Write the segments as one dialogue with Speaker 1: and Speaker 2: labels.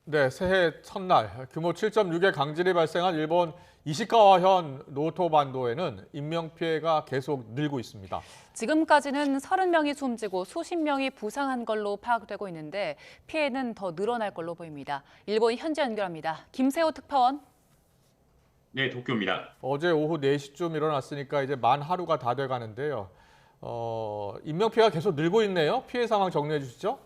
Speaker 1: 네, 새해 첫날 규모 7.6의 강진이 발생한 일본 이시카와현 노토반도에는 인명피해가 계속 늘고 있습니다.
Speaker 2: 지금까지는 30명이 숨지고 수십 명이 부상한 걸로 파악되고 있는데 피해는 더 늘어날 걸로 보입니다. 일본 현지 연결합니다. 김세호 특파원.
Speaker 3: 네, 도쿄입니다.
Speaker 1: 어제 오후 4시쯤 일어났으니까 이제 만 하루가 다 돼가는데요. 인명피해가 계속 늘고 있네요. 피해 상황 정리해 주시죠.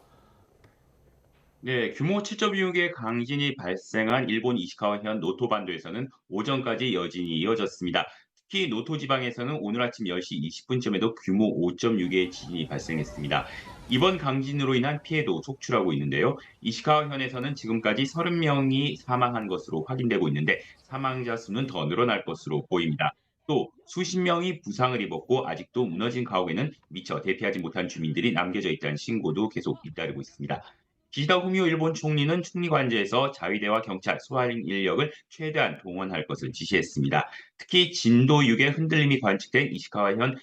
Speaker 3: 네, 규모 7.6의 강진이 발생한 일본 이시카와현 노토반도에서는 오전까지 여진이 이어졌습니다. 특히 노토 지방에서는 오늘 아침 10시 20분쯤에도 규모 5.6의 지진이 발생했습니다. 이번 강진으로 인한 피해도 속출하고 있는데요. 이시카와현에서는 지금까지 30명이 사망한 것으로 확인되고 있는데 사망자 수는 더 늘어날 것으로 보입니다. 또 수십 명이 부상을 입었고 아직도 무너진 가옥에는 미처 대피하지 못한 주민들이 남겨져 있다는 신고도 계속 잇따르고 있습니다. 기시다 후미오 일본 총리는 총리관저에서 자위대와 경찰, 소환 인력을 최대한 동원할 것을 지시했습니다. 특히 진도 6의 흔들림이 관측된 이시카와현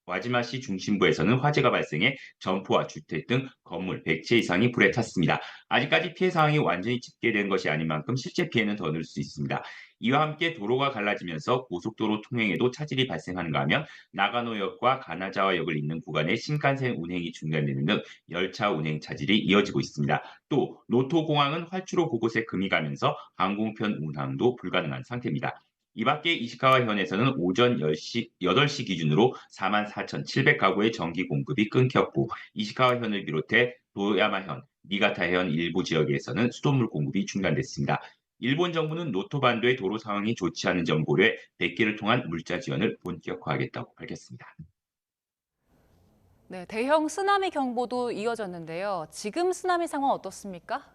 Speaker 3: 와지마시 중심부에서는 화재가 발생해 점포와 주택 등 건물 100채 이상이 불에 탔습니다. 아직까지 피해 상황이 완전히 집계된 것이 아닌 만큼 실제 피해는 더 늘 수 있습니다. 이와 함께 도로가 갈라지면서 고속도로 통행에도 차질이 발생하는가 하면 나가노역과 가나자와역을 잇는 구간의 신칸센 운행이 중단되는 등 열차 운행 차질이 이어지고 있습니다. 또 노토공항은 활주로 곳곳에 금이 가면서 항공편 운항도 불가능한 상태입니다. 이 밖에 이시카와현에서는 오전 10시, 8시 기준으로 44,700가구의 전기 공급이 끊겼고 이시카와현을 비롯해 도야마현, 니가타현 일부 지역에서는 수돗물 공급이 중단됐습니다. 일본 정부는 노토반도의 도로 상황이 좋지 않은 점 고려해 100개를 통한 물자 지원을 본격화하겠다고 밝혔습니다.
Speaker 2: 네, 대형 쓰나미 경보도 이어졌는데요. 지금 쓰나미 상황 어떻습니까?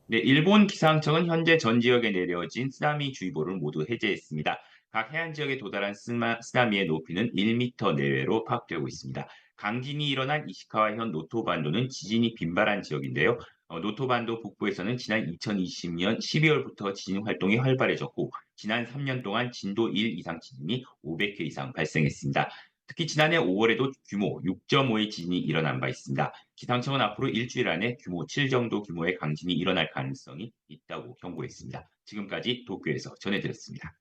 Speaker 3: 네, 일본 기상청은 현재 전 지역에 내려진 쓰나미 주의보를 모두 해제했습니다. 각 해안 지역에 도달한 쓰나미의 높이는 1m 내외로 파악되고 있습니다. 강진이 일어난 이시카와현 노토반도는 지진이 빈발한 지역인데요. 노토반도 북부에서는 지난 2020년 12월부터 지진 활동이 활발해졌고 지난 3년 동안 진도 1 이상 지진이 500회 이상 발생했습니다. 특히 지난해 5월에도 규모 6.5의 지진이 일어난 바 있습니다. 기상청은 앞으로 일주일 안에 규모 7 정도 규모의 강진이 일어날 가능성이 있다고 경고했습니다. 지금까지 도쿄에서 전해드렸습니다.